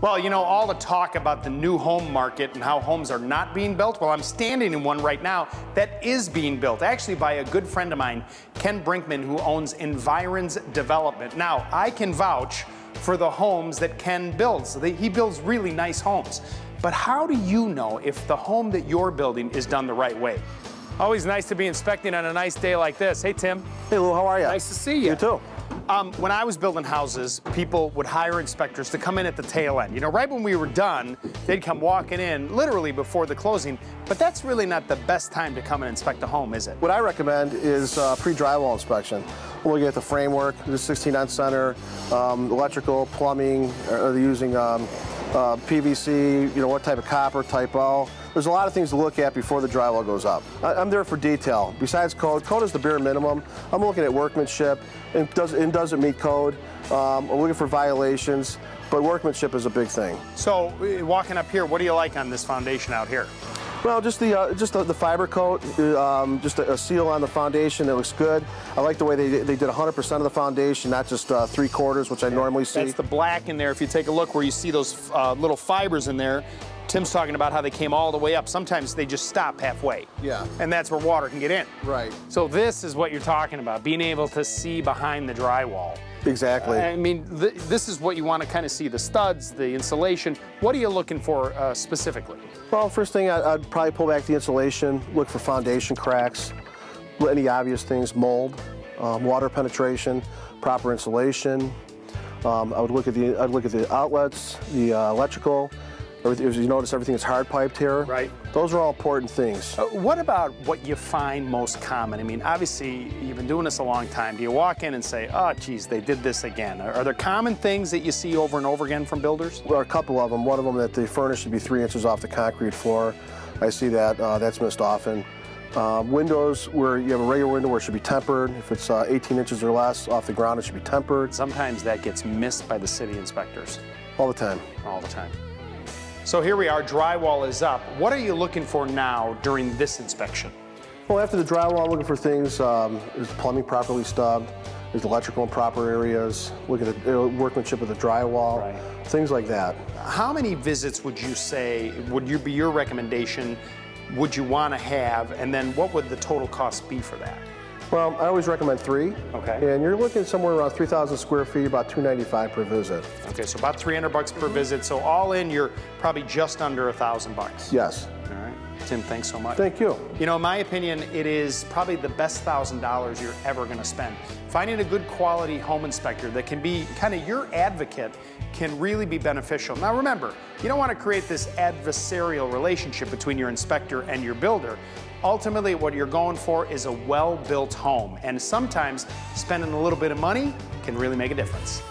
Well, you know, all the talk about the new home market and how homes are not being built, well, I'm standing in one right now that is being built, actually by a good friend of mine, Ken Brinkman, who owns Environs Development. Now, I can vouch for the homes that Ken builds. He builds really nice homes. But how do you know if the home that you're building is done the right way? Always nice to be inspecting on a nice day like this. Hey, Tim. Hey, Lou, how are you? Nice to see you. You too. When I was building houses, people would hire inspectors to come in at the tail end. You know, right when we were done, they'd come walking in literally before the closing, but that's really not the best time to come and inspect a home, is it? What I recommend is pre-drywall inspection. We'll look at the framework, the 16 on center, electrical, plumbing, are they using PVC, you know, what type of copper, type L. There's a lot of things to look at before the drywall goes up. I'm there for detail. Besides code is the bare minimum. I'm looking at workmanship, and does it meet code? I'm looking for violations, but workmanship is a big thing. So, walking up here, what do you like on this foundation out here? Well, just the fiber coat, just a seal on the foundation that looks good. I like the way they did 100% of the foundation, not just 3/4, which I normally see. That's the black in there. If you take a look where you see those little fibers in there, Tim's talking about how they came all the way up. Sometimes they just stop halfway. Yeah. And that's where water can get in. Right. So this is what you're talking about, being able to see behind the drywall. Exactly. I mean, this is what you want to kind of see, the studs, the insulation. What are you looking for specifically? Well, first thing, I'd probably pull back the insulation, look for foundation cracks, any obvious things, mold, water penetration, proper insulation. I would look at the outlets, the electrical. As you notice, everything is hard piped here. Right. Those are all important things. What about what you find most common? I mean, obviously, you've been doing this a long time. Do you walk in and say, oh, geez, they did this again? Are there common things that you see over and over again from builders? Well, a couple of them. One of them that the furnace should be 3 inches off the concrete floor. I see that. That's missed often. Windows where you have a regular window where it should be tempered. If it's 18 inches or less off the ground, it should be tempered. Sometimes that gets missed by the city inspectors. All the time. All the time. So here we are, drywall is up. What are you looking for now during this inspection? Well, after the drywall, I'm looking for things, is the plumbing properly stubbed? Is the electrical in proper areas? Look at the workmanship of the drywall, right. Things like that. How many visits would you say, would be your recommendation, would you want to have, and then what would the total cost be for that? Well, I always recommend 3. Okay. And you're looking somewhere around 3,000 square feet, about $295 per visit. Okay, so about $300 per visit. So all in, you're probably just under $1,000. Yes. All right. Tim, thanks so much. Thank you. You know, in my opinion, it is probably the best $1,000 you're ever going to spend. Finding a good quality home inspector that can be kind of your advocate can really be beneficial. Now remember, you don't want to create this adversarial relationship between your inspector and your builder. Ultimately, what you're going for is a well-built home, and sometimes spending a little bit of money can really make a difference.